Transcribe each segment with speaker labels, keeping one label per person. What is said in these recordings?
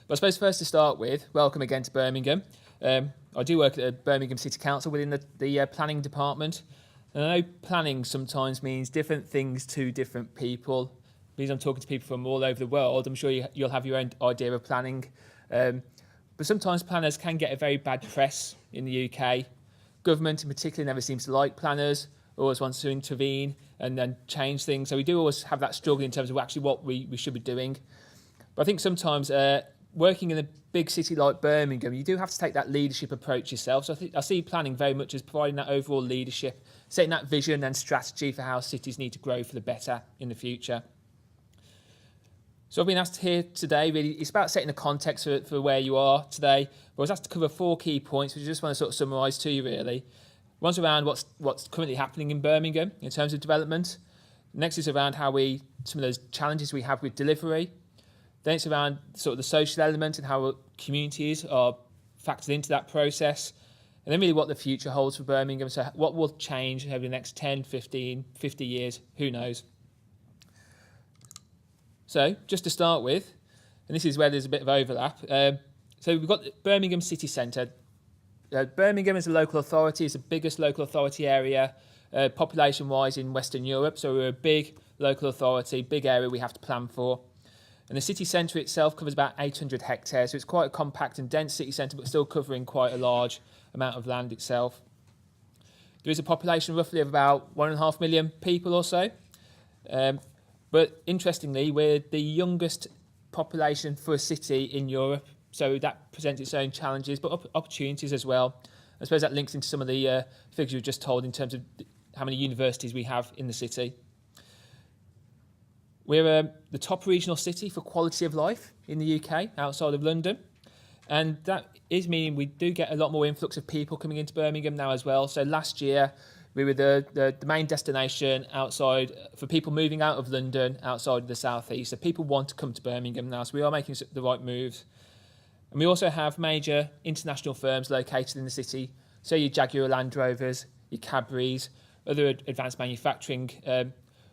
Speaker 1: But I suppose first to start with, welcome again to Birmingham. I do work at the Birmingham City Council within the planning department. And I know planning sometimes means different things to different people. Because I'm talking to people from all over the world, I'm sure you'll have your own idea of planning. But sometimes planners can get a very bad press in the UK. Government in particular never seems to like planners, always wants to intervene and then change things. So we do always have that struggle in terms of actually what we should be doing. But I think sometimes working in a big city like Birmingham, you do have to take that leadership approach yourself. So I see planning very much as providing that overall leadership, setting that vision and strategy for how cities need to grow for the better in the future. So I've been asked here today, really, it's about setting the context for where you are today. But I was asked to cover 4 key points, which I just want to sort of summarise to you, really. One's around what's currently happening in Birmingham in terms of development. Next is around some of those challenges we have with delivery. Then it's around sort of the social element and how communities are factored into that process. And then really what the future holds for Birmingham. So what will change over the next 10, 15, 50 years, who knows? So just to start with, and this is where there's a bit of overlap. So we've got Birmingham City Centre. Birmingham as a local authority is the biggest local authority area population-wise in Western Europe. So we're a big local authority, big area we have to plan for. And the city centre itself covers about 800 hectares, so it's quite a compact and dense city centre, but still covering quite a large amount of land itself. There is a population roughly of about 1.5 million people or so. But interestingly, we're the youngest population for a city in Europe, so that presents its own challenges, but opportunities as well. I suppose that links into some of the figures you've just told in terms of how many universities we have in the city. We're the top regional city for quality of life in the UK, outside of London. And that is meaning we do get a lot more influx of people coming into Birmingham now as well. So last year, we were the main destination outside for people moving out of London, outside of the South East. So people want to come to Birmingham now, so we are making the right moves. And we also have major international firms located in the city. So your Jaguar Land Rovers, your Cadburys, other advanced manufacturing.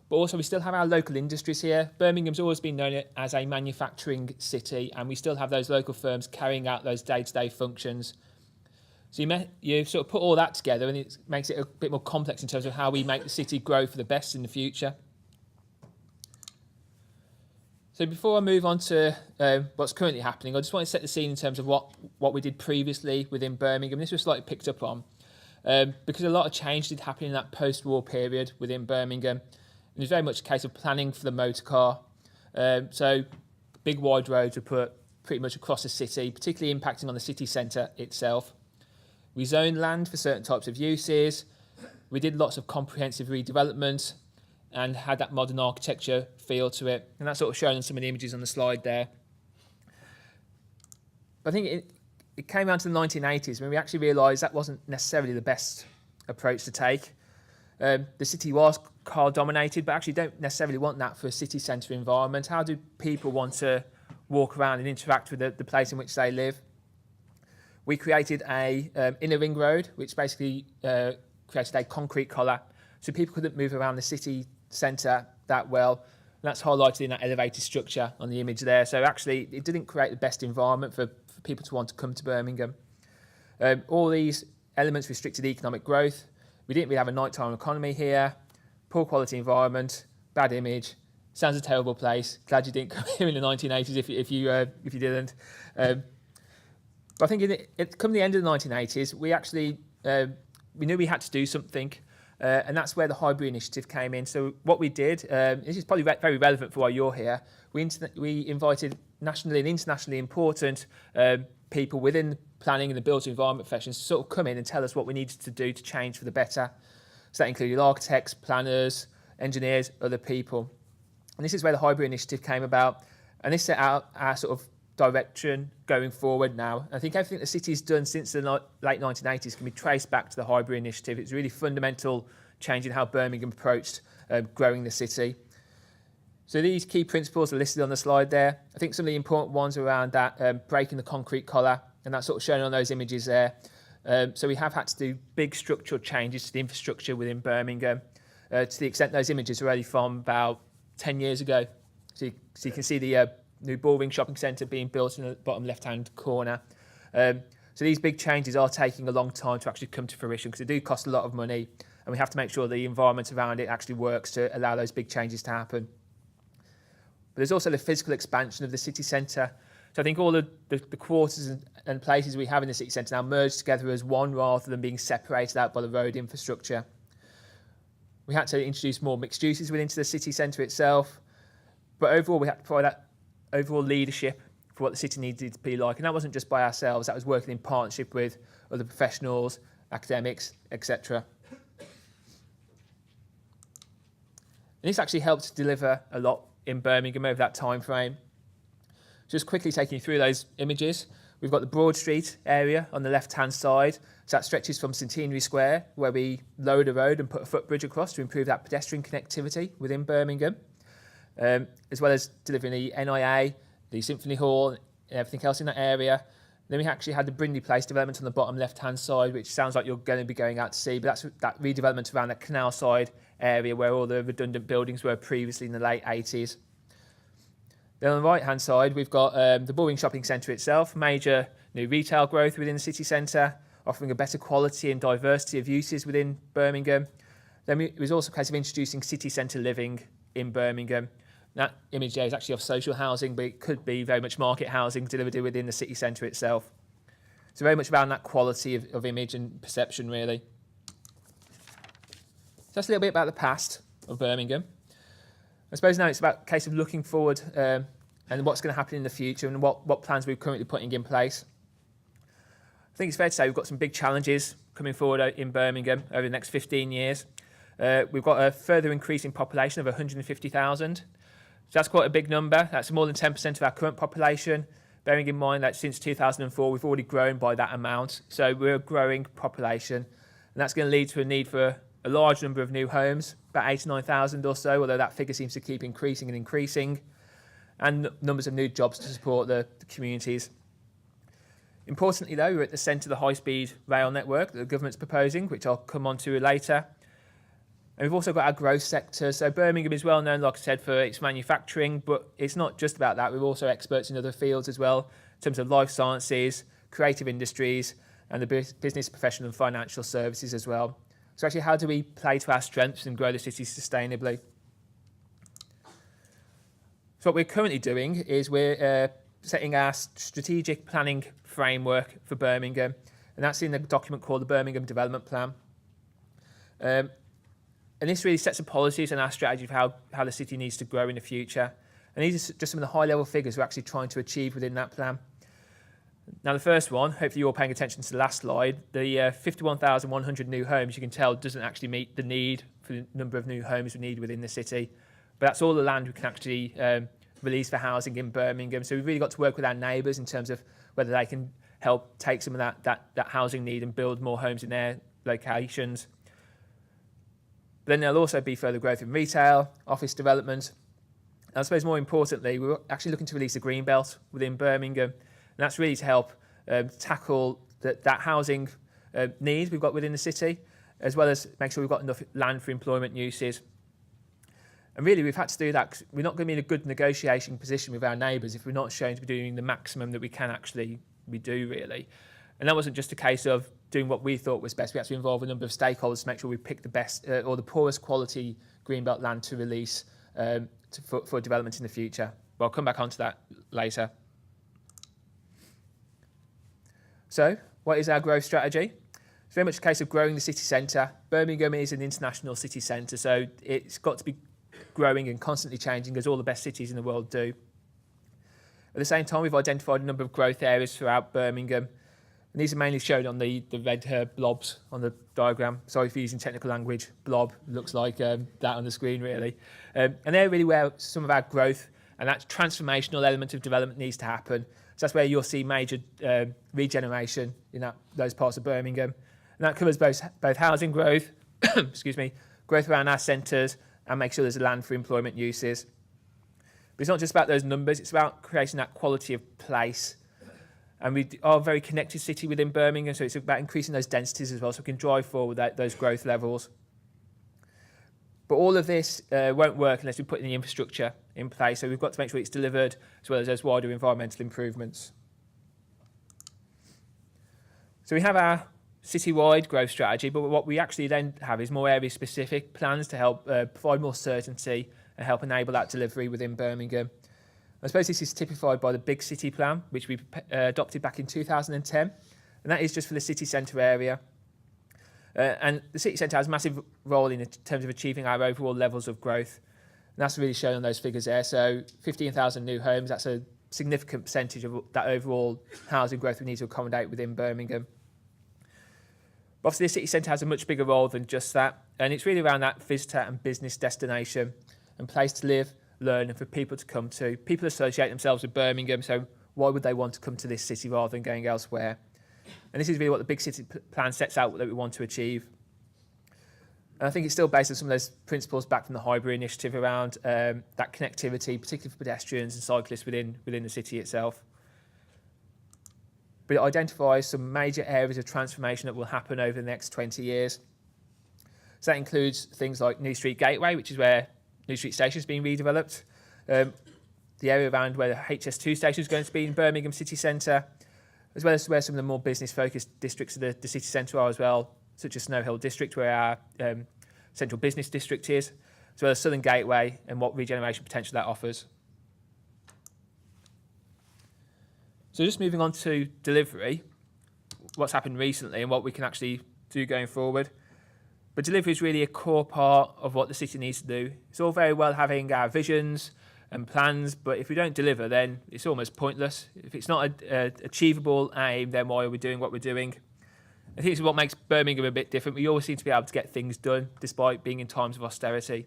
Speaker 1: But also we still have our local industries here. Birmingham's always been known as a manufacturing city, and we still have those local firms carrying out those day-to-day functions. So you sort of put all that together and it makes it a bit more complex in terms of how we make the city grow for the best in the future. So before I move on to what's currently happening, I just want to set the scene in terms of what we did previously within Birmingham. This was slightly picked up on because a lot of change did happen in that post-war period within Birmingham. It was very much a case of planning for the motor car. So big wide roads were put pretty much across the city, particularly impacting on the city centre itself. We zoned land for certain types of uses. We did lots of comprehensive redevelopment and had that modern architecture feel to it. And that's sort of shown in some of the images on the slide there. But I think it came around to the 1980s when we actually realised that wasn't necessarily the best approach to take. The city was car dominated, but actually don't necessarily want that for a city centre environment. How do people want to walk around and interact with the place in which they live? We created a inner ring road, which basically created a concrete collar, so people couldn't move around the city centre that well. And that's highlighted in that elevated structure on the image there. So actually, it didn't create the best environment for people to want to come to Birmingham. All these elements restricted economic growth. We didn't really have a nighttime economy here. Poor quality environment, bad image. Sounds a terrible place. Glad you didn't come here in the 1980s if you didn't. But I think come the end of the 1980s, we actually we knew we had to do something, and that's where the Highbury Initiative came in. So what we did, this is probably very relevant for why you're here. We invited nationally and internationally important people within planning and the built environment professions to sort of come in and tell us what we needed to do to change for the better. So that included architects, planners, engineers, other people. And this is where the Highbury Initiative came about. And this set out our sort of direction going forward now. I think everything the city's done since the late 1980s can be traced back to the Highbury Initiative. It's a really fundamental change in how Birmingham approached growing the city. So these key principles are listed on the slide there. I think some of the important ones are around that breaking the concrete collar, and that's sort of shown on those images there. So we have had to do big structural changes to the infrastructure within Birmingham to the extent those images are already from about 10 years ago. So you can see the new Bullring shopping centre being built in the bottom left-hand corner. So these big changes are taking a long time to actually come to fruition because they do cost a lot of money, and we have to make sure the environment around it actually works to allow those big changes to happen. But there's also the physical expansion of the city centre. So I think all the quarters and places we have in the city centre now merge together as one rather than being separated out by the road infrastructure. We had to introduce more mixed uses within the city centre itself, but overall we had to provide that overall leadership for what the city needed to be like. And that wasn't just by ourselves, that was working in partnership with other professionals, academics, etc. And this actually helped deliver a lot in Birmingham over that time frame. Just quickly taking you through those images. We've got the Broad Street area on the left-hand side. So that stretches from Centenary Square, where we lowered a road and put a footbridge across to improve that pedestrian connectivity within Birmingham, as well as delivering the NIA, the Symphony Hall, and everything else in that area. Then we actually had the Brindley Place development on the bottom left-hand side, which sounds like you're going to be going out to see, but that's that redevelopment around that canal side area where all the redundant buildings were previously in the late 80s. Then on the right-hand side, we've got the Bullring shopping centre itself, major new retail growth within the city centre, offering a better quality and diversity of uses within Birmingham. Then it was also a case of introducing city centre living in Birmingham. That image there is actually of social housing, but it could be very much market housing delivered within the city centre itself. So very much around that quality of image and perception, really. So that's a little bit about the past of Birmingham. I suppose now it's about a case of looking forward and what's going to happen in the future and what plans we're currently putting in place. I think it's fair to say we've got some big challenges coming forward in Birmingham over the next 15 years. We've got a further increase in population of 150,000. So that's quite a big number. That's more than 10% of our current population. Bearing in mind that since 2004, we've already grown by that amount. So we're a growing population. And that's going to lead to a need for a large number of new homes, about 89,000 or so, although that figure seems to keep increasing and increasing. And numbers of new jobs to support the communities. Importantly, though, we're at the centre of the high-speed rail network that the government's proposing, which I'll come on to later. And we've also got our growth sector. So Birmingham is well known, like I said, for its manufacturing, but it's not just about that. We're also experts in other fields as well, in terms of life sciences, creative industries, and the business, professional and financial services as well. So actually, how do we play to our strengths and grow the city sustainably? So what we're currently doing is we're setting our strategic planning framework for Birmingham, and that's in the document called the Birmingham Development Plan. And this really sets the policies and our strategy for how the city needs to grow in the future. And these are just some of the high-level figures we're actually trying to achieve within that plan. Now, the first one, hopefully you're all paying attention to the last slide, the 51,100 new homes, you can tell, doesn't actually meet the need for the number of new homes we need within the city. But that's all the land we can actually release for housing in Birmingham. So we've really got to work with our neighbours in terms of whether they can help take some of that housing need and build more homes in their locations. But then there'll also be further growth in retail, office development. And I suppose more importantly, we're actually looking to release a green belt within Birmingham. And that's really to help tackle that housing need we've got within the city, as well as make sure we've got enough land for employment uses. And really, we've had to do that because we're not going to be in a good negotiating position with our neighbours if we're not shown to be doing the maximum that we can actually do, really. And that wasn't just a case of doing what we thought was best. We had to involve a number of stakeholders to make sure we picked the best or the poorest quality greenbelt land to release for development in the future. But I'll come back onto that later. So, what is our growth strategy? It's very much a case of growing the city centre. Birmingham is an international city centre, so it's got to be growing and constantly changing, as all the best cities in the world do. At the same time, we've identified a number of growth areas throughout Birmingham. And these are mainly shown on the red blobs on the diagram. Sorry for using technical language. Blob looks like that on the screen, really. And they're really where some of our growth and that transformational element of development needs to happen. So that's where you'll see major regeneration in those parts of Birmingham. And that covers both housing growth, excuse me, growth around our centres, and make sure there's land for employment uses. But it's not just about those numbers, it's about creating that quality of place. And we are a very connected city within Birmingham, so it's about increasing those densities as well, so we can drive forward those growth levels. But all of this won't work unless we put the infrastructure in place. So we've got to make sure it's delivered, as well as those wider environmental improvements. So we have our city-wide growth strategy, but what we actually then have is more area-specific plans to help provide more certainty and help enable that delivery within Birmingham. I suppose this is typified by the Big City Plan, which we adopted back in 2010, and that is just for the city centre area. And the city centre has a massive role in terms of achieving our overall levels of growth, and that's really shown on those figures there. So 15,000 new homes, that's a significant percentage of that overall housing growth we need to accommodate within Birmingham. But obviously, the city centre has a much bigger role than just that, and it's really around that visitor and business destination and place to live, learn, and for people to come to. People associate themselves with Birmingham, so why would they want to come to this city rather than going elsewhere? And this is really what the Big City Plan sets out that we want to achieve. And I think it's still based on some of those principles back from the Highbury Initiative around that connectivity, particularly for pedestrians and cyclists within the city itself. But it identifies some major areas of transformation that will happen over the next 20 years. So that includes things like New Street Gateway, which is where New Street Station is being redeveloped, the area around where the HS2 station is going to be in Birmingham city centre, as well as where some of the more business-focused districts of the city centre are as well, such as Snow Hill District, where our central business district is, as well as Southern Gateway and what regeneration potential that offers. So just moving on to delivery, what's happened recently and what we can actually do going forward. But delivery is really a core part of what the city needs to do. It's all very well having our visions and plans, but if we don't deliver, then it's almost pointless. If it's not an achievable aim, then why are we doing what we're doing? I think it's what makes Birmingham a bit different. We always seem to be able to get things done, despite being in times of austerity.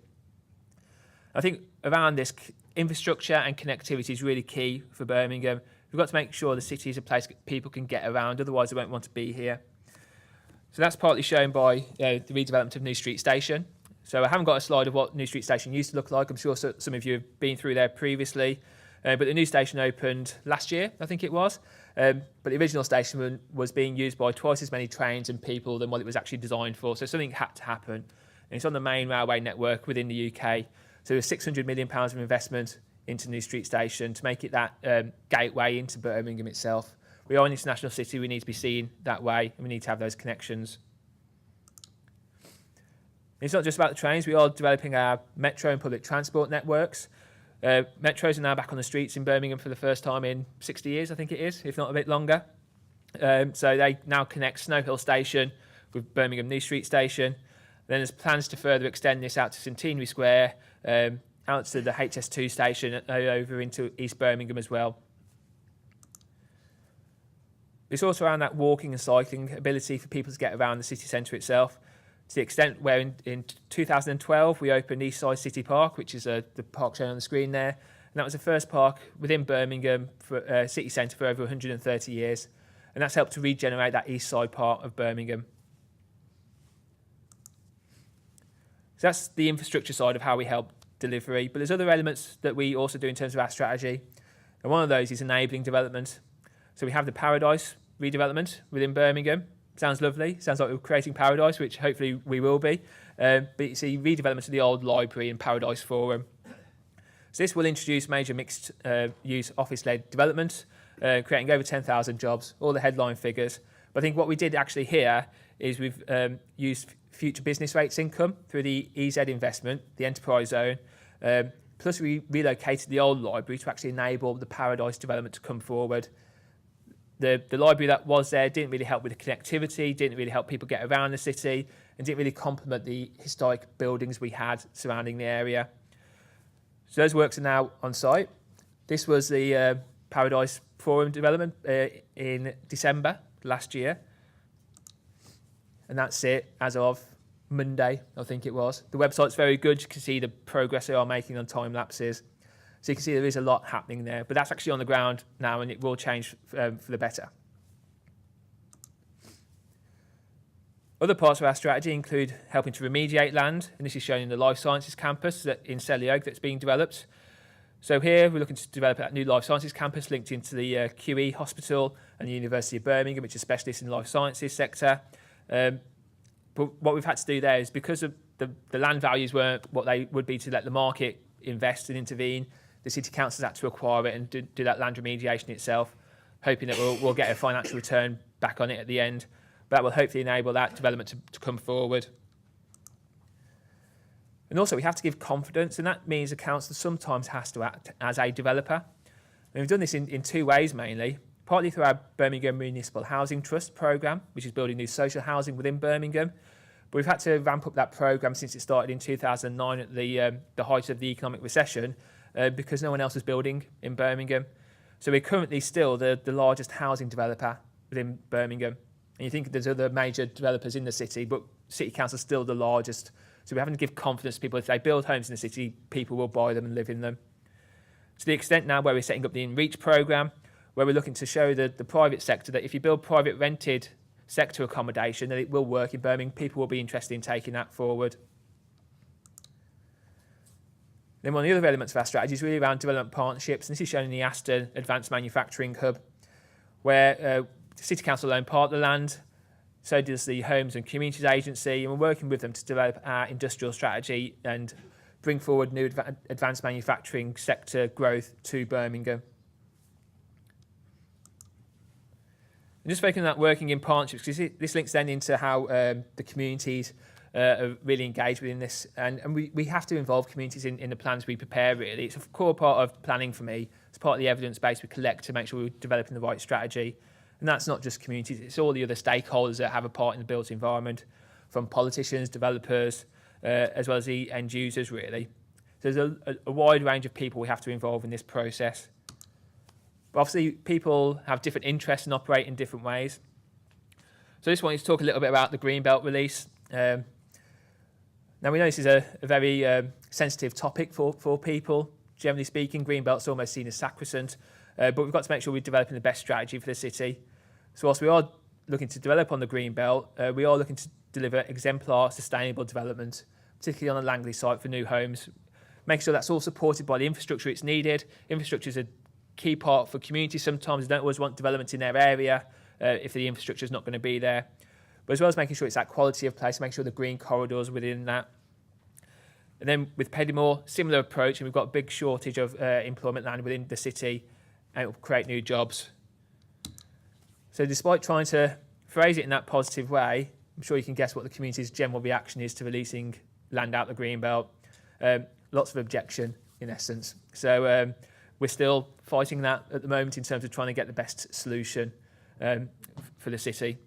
Speaker 1: I think around this, infrastructure and connectivity is really key for Birmingham. We've got to make sure the city is a place people can get around, otherwise they won't want to be here. So that's partly shown by the redevelopment of New Street Station. So I haven't got a slide of what New Street Station used to look like. I'm sure some of you have been through there previously. But the new station opened last year, I think it was. But the original station was being used by twice as many trains and people than what it was actually designed for. So something had to happen. And it's on the main railway network within the UK. So there's £600 million of investment into New Street Station to make it that gateway into Birmingham itself. We are an international city, we need to be seen that way, and we need to have those connections. It's not just about the trains, we are developing our metro and public transport networks. Metros are now back on the streets in Birmingham for the first time in 60 years, I think it is, if not a bit longer. So they now connect Snow Hill Station with Birmingham New Street Station. Then there's plans to further extend this out to Centenary Square, out to the HS2 station, over into East Birmingham as well. It's also around that walking and cycling ability for people to get around the city centre itself, to the extent where in 2012 we opened Eastside City Park, which is the park shown on the screen there, and that was the first park within Birmingham for city centre for over 130 years, and that's helped to regenerate that east side part of Birmingham. So that's the infrastructure side of how we help delivery, but there's other elements that we also do in terms of our strategy, and one of those is enabling development. So we have the Paradise redevelopment within Birmingham. Sounds lovely. Sounds like we're creating paradise, which hopefully we will be. But you see redevelopment of the old library and Paradise Forum. So this will introduce major mixed-use office-led development, creating over 10,000 jobs, all the headline figures. But I think what we did actually here is we've used future business rates income through the EZ investment, the enterprise zone, plus we relocated the old library to actually enable the Paradise development to come forward. The library that was there didn't really help with the connectivity, didn't really help people get around the city, and didn't really complement the historic buildings we had surrounding the area. So those works are now on site. This was the Paradise Forum development in December last year. And that's it as of Monday, I think it was. The website's very good. You can see the progress they are making on time lapses. So you can see there is a lot happening there, but that's actually on the ground now and it will change for the better. Other parts of our strategy include helping to remediate land, and this is shown in the Life Sciences campus in Selly Oak that's being developed. So here we're looking to develop that new Life Sciences campus linked into the QE Hospital and the University of Birmingham, which is a specialist in the life sciences sector. But what we've had to do there is because of the land values weren't what they would be to let the market invest and intervene. The city council's had to acquire it and do that land remediation itself, hoping that we'll get a financial return back on it at the end. But that will hopefully enable that development to come forward. And also we have to give confidence, and that means the council sometimes has to act as a developer. And we've done this in two ways mainly, partly through our Birmingham Municipal Housing Trust programme, which is building new social housing within Birmingham. But we've had to ramp up that programme since it started in 2009 at the height of the economic recession because no one else was building in Birmingham. So we're currently still the largest housing developer within Birmingham. And you think there's other major developers in the city, but City Council is still the largest. So we're having to give confidence to people. If they build homes in the city, people will buy them and live in them. To the extent now where we're setting up the InReach programme, where we're looking to show the private sector that if you build private rented sector accommodation, then it will work in Birmingham. People will be interested in taking that forward. Then one of the other elements of our strategy is really around development partnerships. And this is shown in the Aston Advanced Manufacturing Hub, where the City Council own part of the land, so does the Homes and Communities Agency, and we're working with them to develop our industrial strategy and bring forward new advanced manufacturing sector growth to Birmingham. And just speaking of that working in partnerships, because this links then into how the communities are really engaged within this, and we have to involve communities in the plans we prepare, really. It's a core part of planning for me. It's part of the evidence base we collect to make sure we're developing the right strategy. And that's not just communities, it's all the other stakeholders that have a part in the built environment, from politicians, developers, as well as the end users, really. So there's a wide range of people we have to involve in this process. But obviously, people have different interests and operate in different ways. So I just wanted to talk a little bit about the Greenbelt release. Now, we know this is a very sensitive topic for people. Generally speaking, Greenbelt's almost seen as sacrosanct, but we've got to make sure we're developing the best strategy for the city. So whilst we are looking to develop on the Greenbelt, we are looking to deliver exemplar sustainable development, particularly on the Langley site for new homes. Make sure that's all supported by the infrastructure it's needed. Infrastructure is a key part for communities. Sometimes they don't always want development in their area if the infrastructure is not going to be there. But as well as making sure it's that quality of place, make sure the green corridors within that. And then with Pedimore, similar approach, and we've got a big shortage of employment land within the city, and it will create new jobs. So despite trying to phrase it in that positive way, I'm sure you can guess what the community's general reaction is to releasing land out the Greenbelt. Lots of objection, in essence. So we're still fighting that at the moment in terms of trying to get the best solution for the city.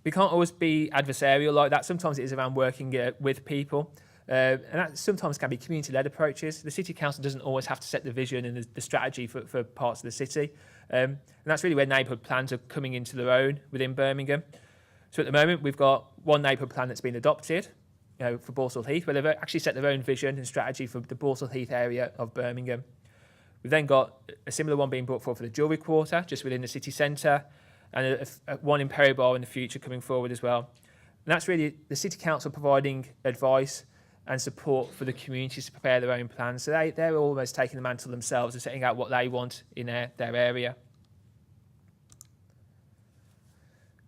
Speaker 1: We can't always be adversarial like that. Sometimes it is around working with people. And that sometimes can be community-led approaches. The City Council doesn't always have to set the vision and the strategy for parts of the city. And that's really where neighbourhood plans are coming into their own within Birmingham. So at the moment, we've got one neighbourhood plan that's been adopted for Borsall Heath, where they've actually set their own vision and strategy for the Borsall Heath area of Birmingham. We've then got a similar one being brought forward for the Jewellery Quarter, just within the city centre, and one in Perry Bar in the future coming forward as well. And that's really the City Council providing advice and support for the communities to prepare their own plans. So they're almost taking the mantle themselves and setting out what they want in their area.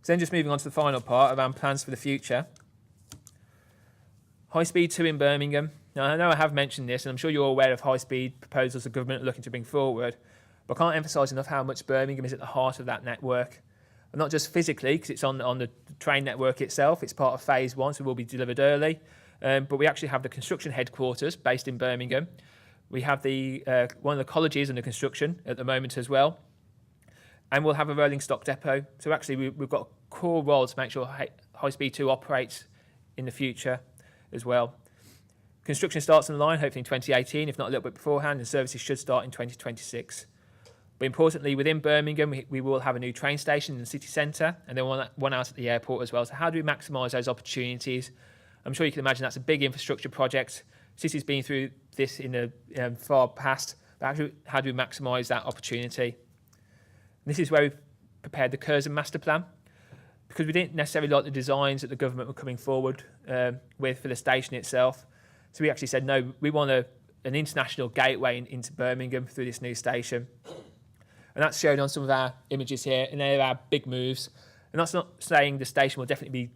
Speaker 1: So then just moving on to the final part around plans for the future. High Speed 2 in Birmingham. Now, I know I have mentioned this, and I'm sure you're aware of high speed proposals the government are looking to bring forward, but I can't emphasise enough how much Birmingham is at the heart of that network. And not just physically, because it's on the train network itself, it's part of phase 1, so it will be delivered early. But we actually have the construction headquarters based in Birmingham. We have one of the colleges under construction at the moment as well. And we'll have a rolling stock depot. So actually we've got a core role to make sure High Speed 2 operates in the future as well. Construction starts on the line hopefully in 2018, if not a little bit beforehand, and services should start in 2026. But importantly, within Birmingham, we will have a new train station in the city centre, and then one out at the airport as well. So how do we maximise those opportunities? I'm sure you can imagine that's a big infrastructure project. City's been through this in the far past, but how do we maximise that opportunity? And this is where we've prepared the Curzon Master Plan, because we didn't necessarily like the designs that the government were coming forward with for the station itself. So we actually said, no, we want an international gateway into Birmingham through this new station. And that's shown on some of our images here, and they're our big moves. And that's not saying the station will definitely be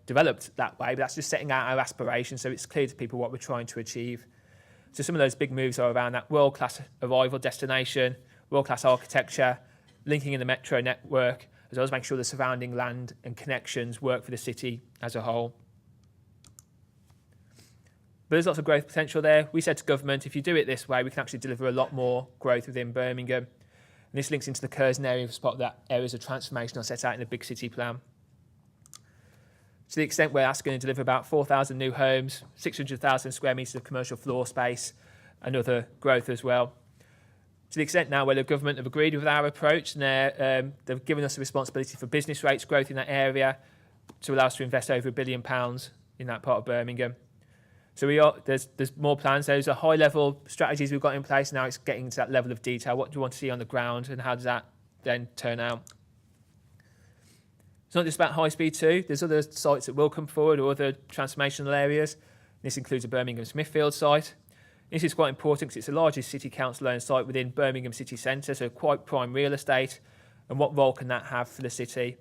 Speaker 1: developed that way, but that's just setting out our aspirations so it's clear to people what we're trying to achieve. So some of those big moves are around that world-class arrival destination, world-class architecture, linking in the metro network, as well as making sure the surrounding land and connections work for the city as a whole. But there's lots of growth potential there. We said to government, if you do it this way, we can actually deliver a lot more growth within Birmingham. And this links into the Curzon area as part of that areas of transformation I set out in the big city plan. To the extent where that's going to deliver about 4,000 new homes, 600,000 square metres of commercial floor space, and other growth as well. To the extent now where the government have agreed with our approach, and they've given us the responsibility for business rates growth in that area to allow us to invest over £1 billion in that part of Birmingham. So there's more plans. Those are high-level strategies we've got in place. Now it's getting to that level of detail. What do you want to see on the ground, and how does that then turn out? It's not just about high speed too. There's other sites that will come forward or other transformational areas. This includes a Birmingham Smithfield site. This is quite important because it's the largest city council-owned site within Birmingham city centre, so quite prime real estate. And what role can that have for the city?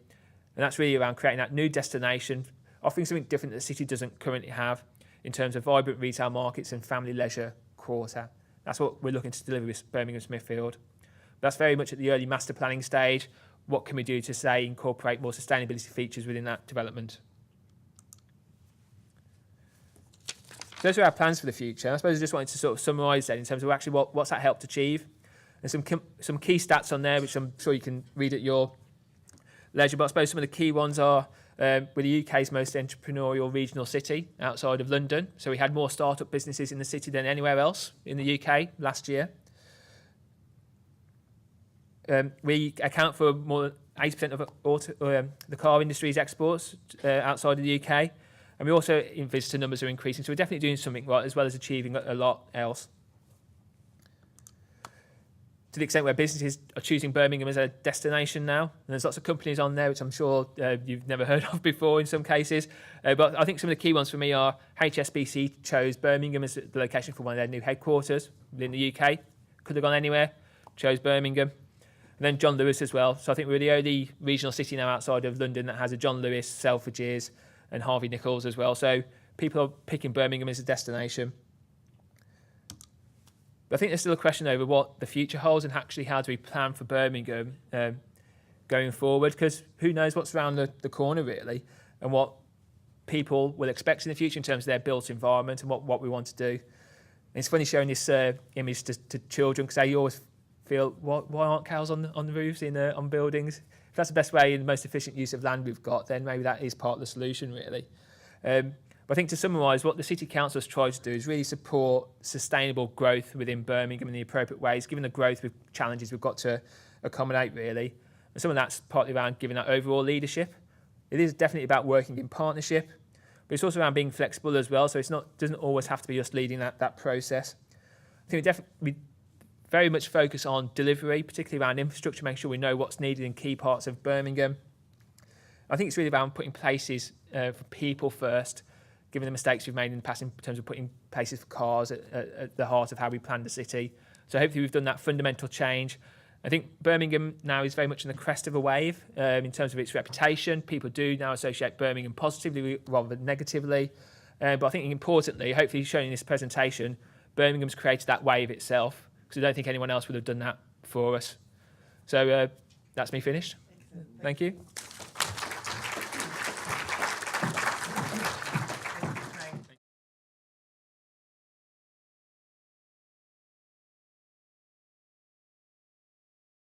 Speaker 1: And that's really around creating that new destination, offering something different that the city doesn't currently have in terms of vibrant retail markets and family leisure quarter. That's what we're looking to deliver with Birmingham Smithfield. That's very much at the early master planning stage. What can we do to, say, incorporate more sustainability features within that development? So those are our plans for the future. I suppose I just wanted to sort of summarise that in terms of actually what's that helped achieve. There's some key stats on there, which I'm sure you can read at your leisure, but I suppose some of the key ones are we're the UK's most entrepreneurial regional city outside of London. So we had more startup businesses in the city than anywhere else in the UK last year. We account for more than 80% of the car industry's exports outside of the UK. And we also, in visitor numbers, are increasing. So we're definitely doing something right, as well as achieving a lot else. To the extent where businesses are choosing Birmingham as a destination now. And there's lots of companies on there, which I'm sure you've never heard of before in some cases. But I think some of the key ones for me are HSBC chose Birmingham as the location for one of their new headquarters within the UK. Could have gone anywhere, chose Birmingham. And then John Lewis as well. So I think we're the only regional city now outside of London that has a John Lewis, Selfridges and Harvey Nichols as well. So people are picking Birmingham as a destination. But I think there's still a question over what the future holds and actually how do we plan for Birmingham going forward, because who knows what's around the corner really and what people will expect in the future in terms of their built environment and what we want to do. And it's funny showing this image to children because they always feel, why aren't cows on the roofs on buildings? If that's the best way and the most efficient use of land we've got, then maybe that is part of the solution really. But I think to summarise, what the City Council has tried to do is really support sustainable growth within Birmingham in the appropriate ways, given the growth with challenges we've got to accommodate really. And some of that's partly around giving that overall leadership. It is definitely about working in partnership, but it's also around being flexible as well. So doesn't always have to be us leading that process. I think we very much focus on delivery, particularly around infrastructure, making sure we know what's needed in key parts of Birmingham. I think it's really about putting places for people first, given the mistakes we've made in the past in terms of putting places for cars at the heart of how we plan the city. So hopefully we've done that fundamental change. I think Birmingham now is very much in the crest of a wave in terms of its reputation. People do now associate Birmingham positively rather than negatively. But I think importantly, hopefully showing in this presentation, Birmingham's created that wave itself, because I don't think anyone else would have done that for us. So that's me finished. Thank you.